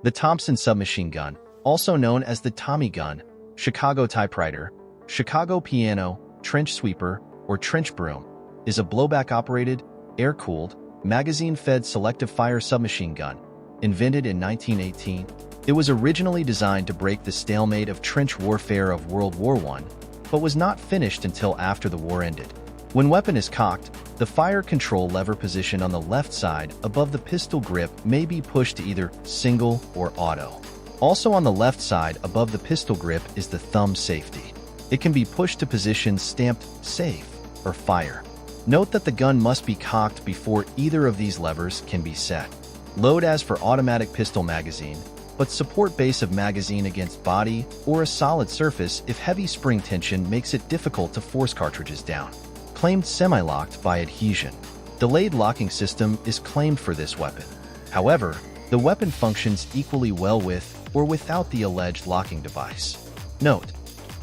The Thompson submachine gun, also known as the Tommy gun, Chicago Typewriter, Chicago piano, trench sweeper, or trench broom, is a blowback-operated, air-cooled, magazine-fed selective-fire submachine gun. Invented in 1918, it was originally designed to break the stalemate of trench warfare of World War I, but was not finished until after the war ended. When weapon is cocked, the fire control lever position on the left side above the pistol grip may be pushed to either single or auto. Also on the left side above the pistol grip is the thumb safety. It can be pushed to positions stamped safe or fire. Note that the gun must be cocked before either of these levers can be set. Load as for automatic pistol magazine, but support base of magazine against body or a solid surface if heavy spring tension makes it difficult to force cartridges down. Claimed semi-locked by adhesion. Delayed locking system is claimed for this weapon. However, the weapon functions equally well with or without the alleged locking device. Note: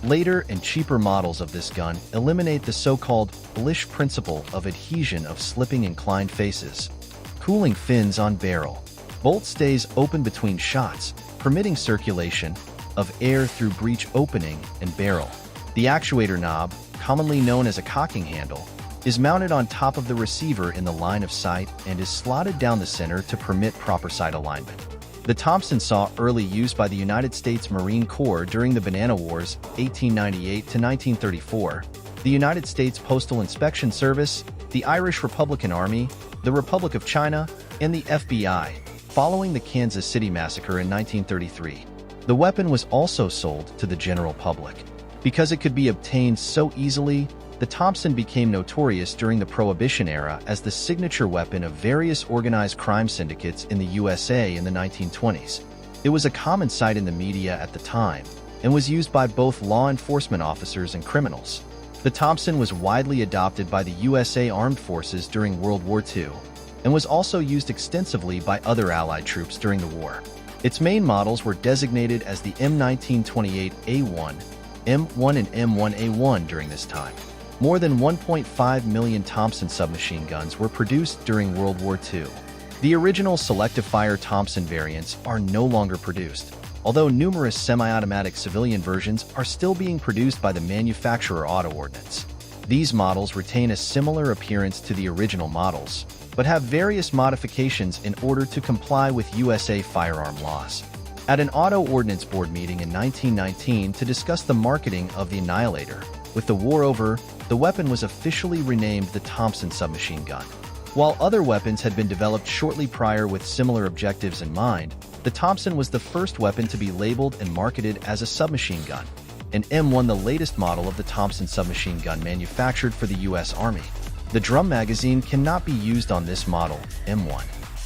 later and cheaper models of this gun eliminate the so-called blish principle of adhesion of slipping inclined faces. Cooling fins on barrel. Bolt stays open between shots, permitting circulation of air through breech opening and barrel. The actuator knob, commonly known as a cocking handle, is mounted on top of the receiver in the line of sight and is slotted down the center to permit proper sight alignment. The Thompson saw early use by the United States Marine Corps during the Banana Wars, 1898 to 1934, the United States Postal Inspection Service, the Irish Republican Army, the Republic of China, and the FBI, following the Kansas City Massacre in 1933. The weapon was also sold to the general public. Because it could be obtained so easily, the Thompson became notorious during the Prohibition era as the signature weapon of various organized crime syndicates in the USA in the 1920s. It was a common sight in the media at the time and was used by both law enforcement officers and criminals. The Thompson was widely adopted by the USA Armed Forces during World War II and was also used extensively by other Allied troops during the war. Its main models were designated as the M1928A1, M1 and M1A1 during this time. More than 1.5 million Thompson submachine guns were produced during World War II. The original selective-fire Thompson variants are no longer produced, although numerous semi-automatic civilian versions are still being produced by the manufacturer Auto Ordnance. These models retain a similar appearance to the original models, but have various modifications in order to comply with USA firearm laws. At an Auto Ordnance Board meeting in 1919 to discuss the marketing of the Annihilator, with the war over, the weapon was officially renamed the Thompson submachine gun. While other weapons had been developed shortly prior with similar objectives in mind, the Thompson was the first weapon to be labeled and marketed as a submachine gun, and M1 the latest model of the Thompson submachine gun manufactured for the U.S. Army. The drum magazine cannot be used on this model, M1.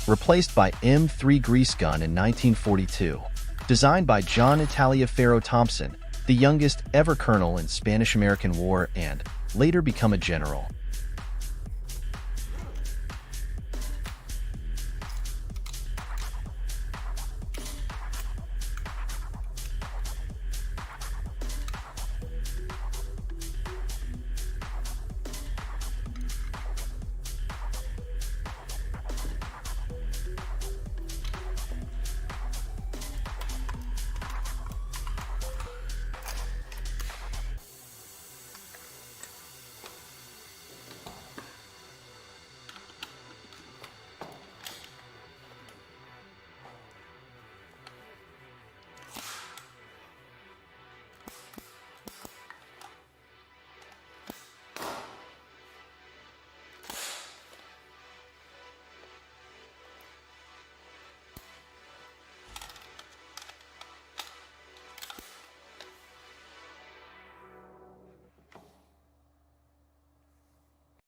Replaced by M3 grease gun in 1942. Designed by John Taliaferro Thompson, the youngest ever colonel in Spanish-American War and later become a general.